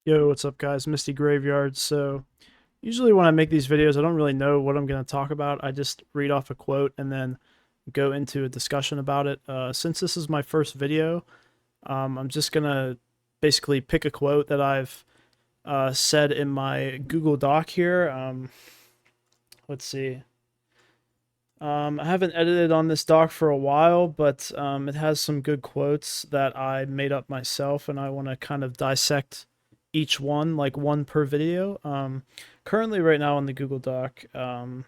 Yo, what's up, guys? Misty Graveyard. So, usually when I make these videos, I don't really know what I'm going to talk about. I just read off a quote and then go into a discussion about it. Since this is my first video, I'm just going to basically pick a quote that I've said in my Google Doc here. Let's see. I haven't edited on this doc for a while, but it has some good quotes that I made up myself, and I want to kind of dissect each one, like one per video. Currently, right now on the Google Doc, I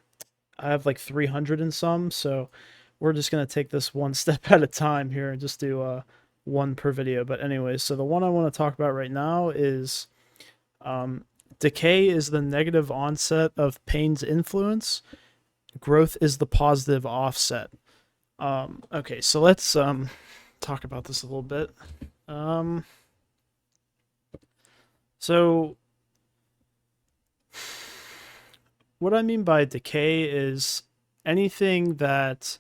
have like 300 and some, so we're just going to take this one step at a time here and just do one per video. But anyways, so the one I want to talk about right now is decay is the negative onset of pain's influence. Growth is the positive offset. Okay, so let's talk about this a little bit. So what I mean by decay is anything that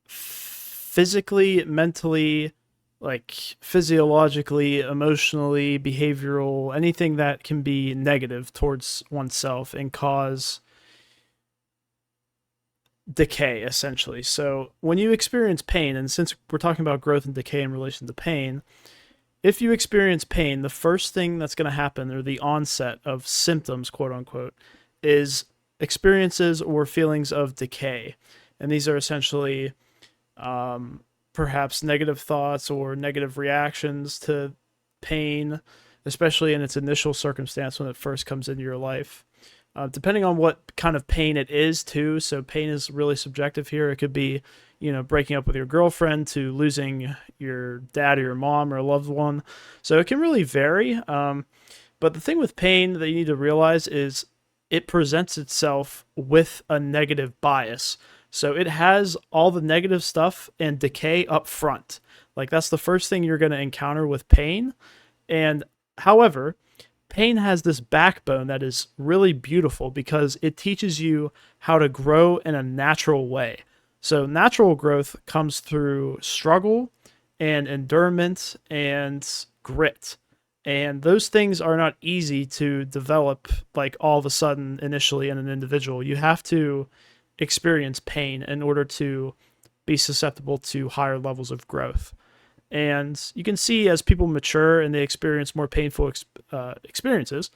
physically, mentally, like physiologically, emotionally, behavioral, anything that can be negative towards oneself and cause decay, essentially. So when you experience pain, and since we're talking about growth and decay in relation to pain, if you experience pain, the first thing that's going to happen, or the onset of symptoms, quote unquote, is experiences or feelings of decay. And these are essentially perhaps negative thoughts or negative reactions to pain, especially in its initial circumstance when it first comes into your life. Depending on what kind of pain it is, too. So pain is really subjective here. It could be, breaking up with your girlfriend to losing your dad or your mom or a loved one. So it can really vary. But the thing with pain that you need to realize is it presents itself with a negative bias. So it has all the negative stuff and decay up front. Like that's the first thing you're going to encounter with pain. And however, pain has this backbone that is really beautiful because it teaches you how to grow in a natural way. So natural growth comes through struggle and endurance and grit. And those things are not easy to develop like all of a sudden initially in an individual. You have to experience pain in order to be susceptible to higher levels of growth. And you can see as people mature and they experience more painful experiences,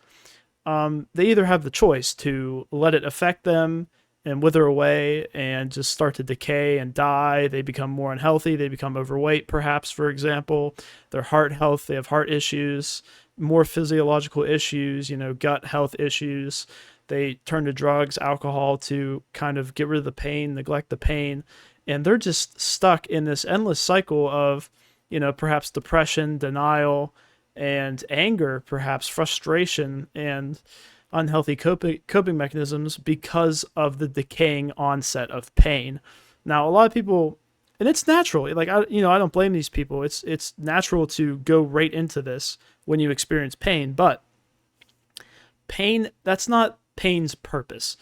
they either have the choice to let it affect them and wither away and just start to decay and die. They become more unhealthy. They become overweight, perhaps, for example. Their heart health, they have heart issues, more physiological issues, gut health issues. They turn to drugs, alcohol to kind of get rid of the pain, neglect the pain. And they're just stuck in this endless cycle of perhaps depression, denial, and anger, perhaps frustration and unhealthy coping mechanisms because of the decaying onset of pain. Now, a lot of people, and it's natural. Like I don't blame these people. It's natural to go right into this when you experience pain, but pain, that's not pain's purpose.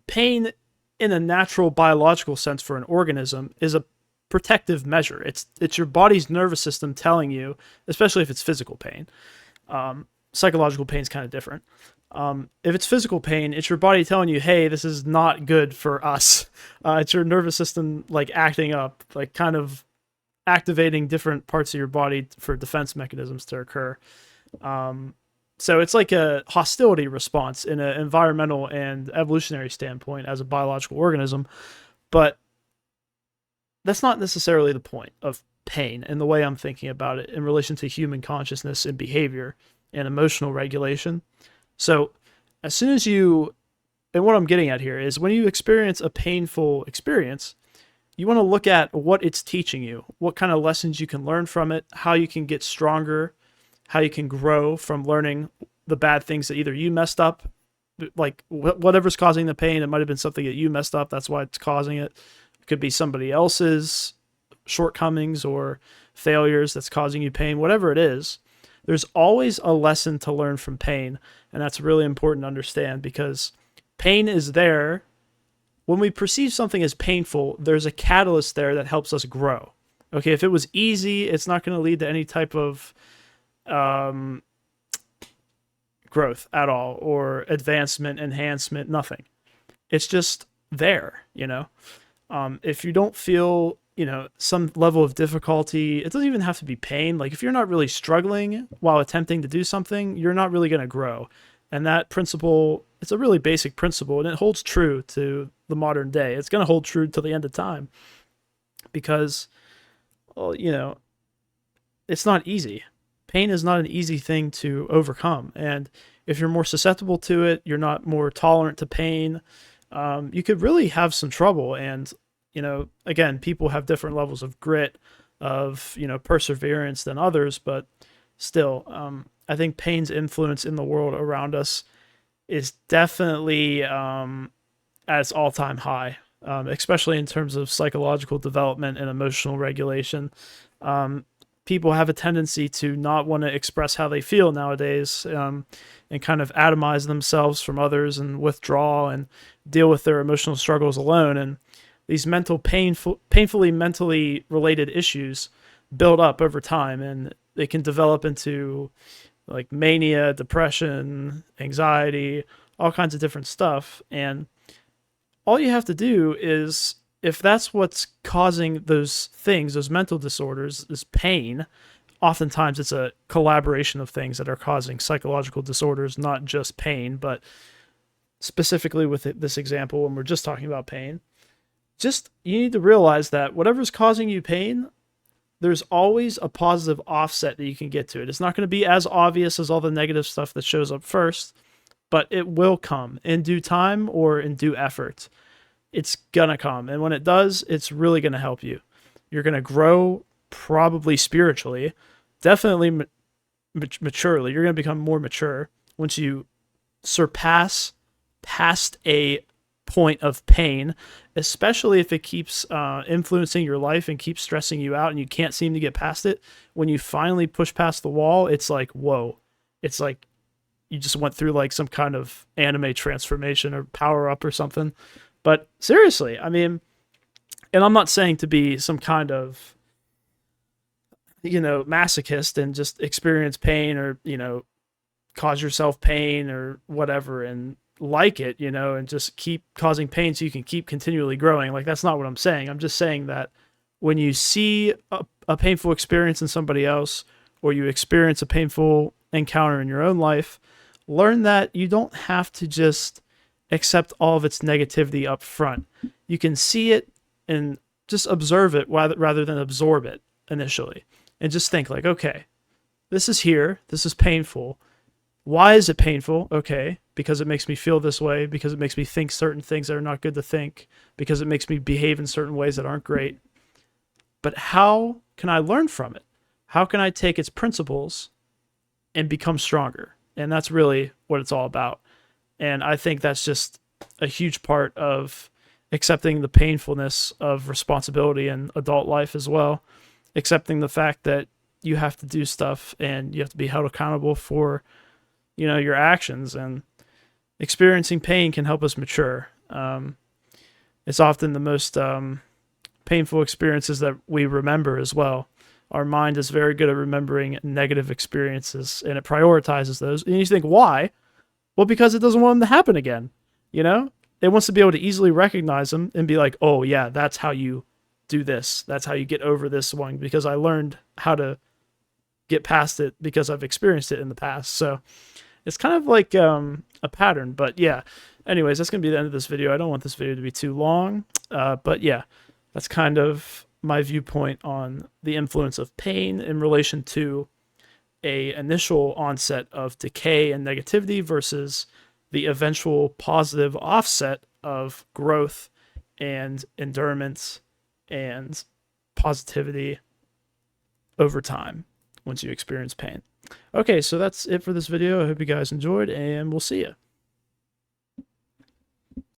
Pain, in a natural biological sense for an organism, is a protective measure. It's your body's nervous system telling you, especially if it's physical pain. Psychological pain is kind of different. If it's physical pain, it's your body telling you, hey, this is not good for us. It's your nervous system like acting up, like kind of activating different parts of your body for defense mechanisms to occur. So it's like a hostility response in an environmental and evolutionary standpoint as a biological organism. But that's not necessarily the point of pain and the way I'm thinking about it in relation to human consciousness and behavior and emotional regulation. So as soon as and what I'm getting at here is when you experience a painful experience, you want to look at what it's teaching you, what kind of lessons you can learn from it, how you can get stronger, how you can grow from learning the bad things that either you messed up, like whatever's causing the pain. It might have been something that you messed up. That's why it's causing it. It could be somebody else's shortcomings or failures that's causing you pain. Whatever it is, there's always a lesson to learn from pain. And that's really important to understand because pain is there. When we perceive something as painful, there's a catalyst there that helps us grow. Okay, if it was easy, it's not going to lead to any type of growth at all, or advancement, enhancement, nothing. It's just there, you know? If you don't feel, you know, some level of difficulty, it doesn't even have to be pain. Like if you're not really struggling while attempting to do something, you're not really going to grow. And that principle, it's a really basic principle, and it holds true to the modern day. It's going to hold true till the end of time because, well, you know, it's not easy. Pain is not an easy thing to overcome. And if you're more susceptible to it, you're not more tolerant to pain, you could really have some trouble. And, you know, again, people have different levels of grit, of, you know, perseverance than others, but still, I think pain's influence in the world around us is definitely at its all-time high, especially in terms of psychological development and emotional regulation. People have a tendency to not want to express how they feel nowadays, and kind of atomize themselves from others and withdraw and deal with their emotional struggles alone. And these painfully mentally related issues build up over time, and they can develop into like mania, depression, anxiety, all kinds of different stuff. And all you have to do is, if that's what's causing those things, those mental disorders, this pain, oftentimes it's a collaboration of things that are causing psychological disorders, not just pain, but specifically with this example, when we're just talking about pain, just you need to realize that whatever's causing you pain, there's always a positive offset that you can get to it. It's not going to be as obvious as all the negative stuff that shows up first, but it will come in due time or in due effort. It's gonna come. And when it does, it's really gonna help you. You're gonna grow, probably spiritually, definitely maturely. You're gonna become more mature once you surpass past a point of pain, especially if it keeps influencing your life and keeps stressing you out and you can't seem to get past it. When you finally push past the wall, it's like, whoa. It's like you just went through like some kind of anime transformation or power up or something. But seriously, I mean, and I'm not saying to be some kind of, you know, masochist and just experience pain or, you know, cause yourself pain or whatever and like it, you know, and just keep causing pain so you can keep continually growing. Like, that's not what I'm saying. I'm just saying that when you see a painful experience in somebody else, or you experience a painful encounter in your own life, learn that you don't have to just accept all of its negativity up front. You can see it and just observe it rather than absorb it initially. And just think like, okay, this is here. This is painful. Why is it painful? Okay, because it makes me feel this way, because it makes me think certain things that are not good to think, because it makes me behave in certain ways that aren't great. But how can I learn from it? How can I take its principles and become stronger? And that's really what it's all about. And I think that's just a huge part of accepting the painfulness of responsibility in adult life as well. Accepting the fact that you have to do stuff and you have to be held accountable for, you know, your actions. And experiencing pain can help us mature. It's often the most painful experiences that we remember as well. Our mind is very good at remembering negative experiences, and it prioritizes those. And you think, why? Well, because it doesn't want them to happen again. You know, it wants to be able to easily recognize them and be like, oh yeah, that's how you do this. That's how you get over this one, because I learned how to get past it because I've experienced it in the past. So it's kind of like a pattern. But yeah, anyways, that's going to be the end of this video. I don't want this video to be too long. But yeah, that's kind of my viewpoint on the influence of pain in relation to a initial onset of decay and negativity versus the eventual positive offset of growth and endurance and positivity over time once you experience pain. Okay, so that's it for this video. I hope you guys enjoyed, and we'll see you.